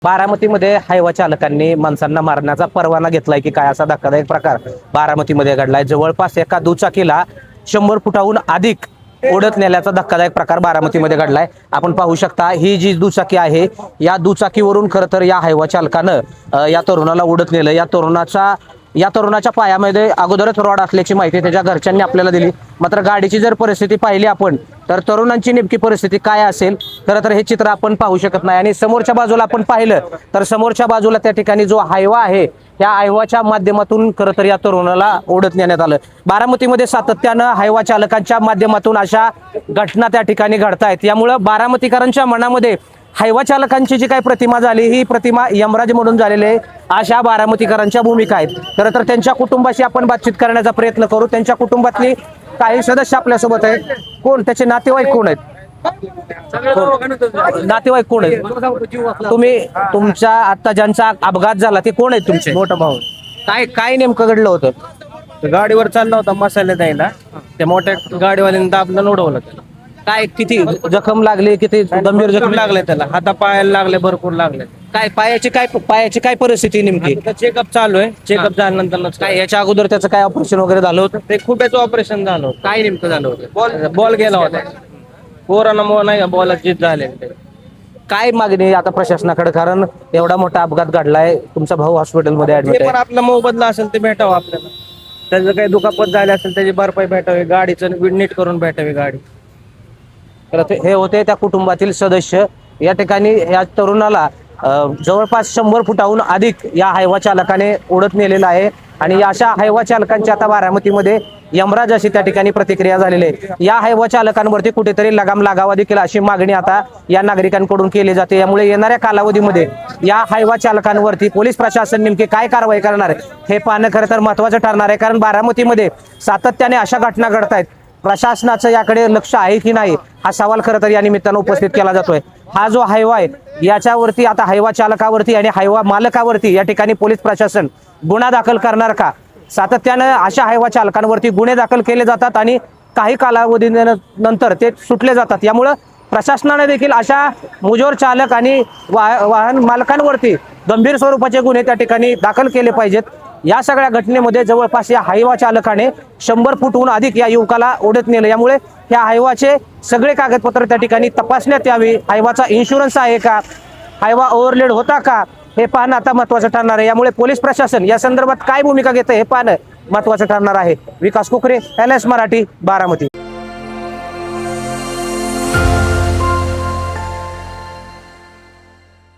बारामतीमध्ये Hyva चालकांनी माणसांना मारण्याचा परवाना घेतलाय की काय असा धक्कादायक प्रकार बारामतीमध्ये घडलाय। जवळपास एका दुचाकीला 100 फुटाहून अधिक ओढत नेल्याचा धक्कादायक प्रकार बारामतीमध्ये घडलाय। आपण पाहू शकता ही जी दुचाकी आहे या दुचाकीवरून खरं तर या हायवा चालकानं या तरुणाला ओढत नेलं। या तरुणाच्या पायामध्ये अगोदरच रॉड असल्याची माहिती त्याच्या घरच्यांनी आपल्याला दिली। मात्र गाडीची जर परिस्थिती पाहिली आपण तर तरुणांची नेमकी परिस्थिती काय असेल खरं तर हे चित्र आपण पाहू शकत नाही। आणि समोरच्या बाजूला आपण पाहिलं तर समोरच्या बाजूला त्या ठिकाणी जो हायवा आहे त्या हायवाच्या माध्यमातून खरं तर या तरुणाला ओढत नेण्यात आलं। बारामतीमध्ये सातत्यानं हायवा चालकांच्या माध्यमातून अशा घटना त्या ठिकाणी घडतायत। यामुळे बारामतीकरांच्या मनामध्ये हायवा चालकांची जी काही प्रतिमा झाली ही प्रतिमा यमराज म्हणून झालेली आहे अशा बारामतीकरांच्या भूमिका आहेत। खरं तर त्यांच्या कुटुंबाशी आपण बातचीत करण्याचा प्रयत्न करू। त्यांच्या कुटुंबातली काही सदस्य आपल्यासोबत आहेत। कोण त्याचे नातेवाईक कोण आहेत? नातेवाईक कोण आहेत? तुम्ही तुमच्या आता ज्यांचा अपघात झाला ते कोण आहेत तुमचे? मोठा भाऊ काय काय नेमकं घडलं होतं? गाडीवर चालला होता मसाले द्यायला, त्या मोठ्या गाडीवाल्याने दाबलं उडवलं त्याला. काय किती जखम लागली? किती गंभीर जखम लागली? लागले त्याला, हाता पायाला लागले, भरपूर लागले. काय पायाची काय परिस्थिती नेमकी? चेकअप चालू आहे. चेकअप झाल्यानंतर काय याच्या अगोदर त्याचं काय ऑपरेशन वगैरे झालं होतं? ते खूपच ऑपरेशन झालं होतं. काय नेमकं झालं होतं? बॉल गेला होता. कोरोनामुळे नाही बॉल जीत झाले. काय मागणी आहे आता प्रशासनाकडे? कारण एवढा मोठा अपघात घडलाय, तुमचा भाऊ हॉस्पिटलमध्ये ऍडमिट ते पण आहे। आपला मोबदला असेल ते भेटावं आपल्याला. त्याचं काही दुखापत झाली असेल त्याची भरपाई भेटावी, गाडीचं नीट करून भेटावी गाडी. तर हे होते त्या कुटुंबातील सदस्य। या ठिकाणी या तरुणाला जवळपास 100 फुटाहून अधिक या हायवा चालकाने ओढत नेलेला आहे। आणि अशा हायवा चालकांची आता बारामतीमध्ये यमराज अशी त्या ठिकाणी प्रतिक्रिया झालेली आहे। या हायवा चालकांवरती कुठेतरी लगाम लागावा देखील अशी मागणी आता या नागरिकांकडून केली जाते। यामुळे येणाऱ्या कालावधीमध्ये या हायवा चालकांवरती पोलीस प्रशासन नेमकी काय कारवाई करणार आहे हे पाहणं खरं तर महत्त्वाचं ठरणार आहे। कारण बारामतीमध्ये सातत्याने अशा घटना घडतायत, प्रशासनाचं याकडे लक्ष आहे की नाही हा सवाल खरं तर या निमित्तानं उपस्थित केला जातोय। हा जो हायवा आहे याच्यावरती आता हायवा चालकावरती आणि हायवा मालकावरती या ठिकाणी पोलीस प्रशासन गुन्हा दाखल करणार का? सातत्यानं अशा हायवा चालकांवरती गुन्हे दाखल केले जातात आणि काही कालावधीनंतर ते सुटले जातात। यामुळं प्रशासनाने देखील अशा मुजोर चालक आणि वाहन मालकांवरती गंभीर स्वरूपाचे गुन्हे त्या ठिकाणी दाखल केले पाहिजेत। या सगळ्या घटनेमध्ये जवळपास या हायवा चालकाने 100 फूटहून अधिक या युवकाला ओढत नेलं। यामुळे या हायवाचे सगळे कागदपत्र त्या ठिकाणी तपासण्यात यावी। हायवाचा इन्शुरन्स आहे का? हायवा ओव्हरलोड होता का? हे पाहणं आता महत्त्वाचं ठरणार आहे। यामुळे पोलीस प्रशासन या संदर्भात काय भूमिका घेतं हे पाहणं महत्त्वाचं ठरणार आहे। विकास कुकरे, LS मराठी, बारामती।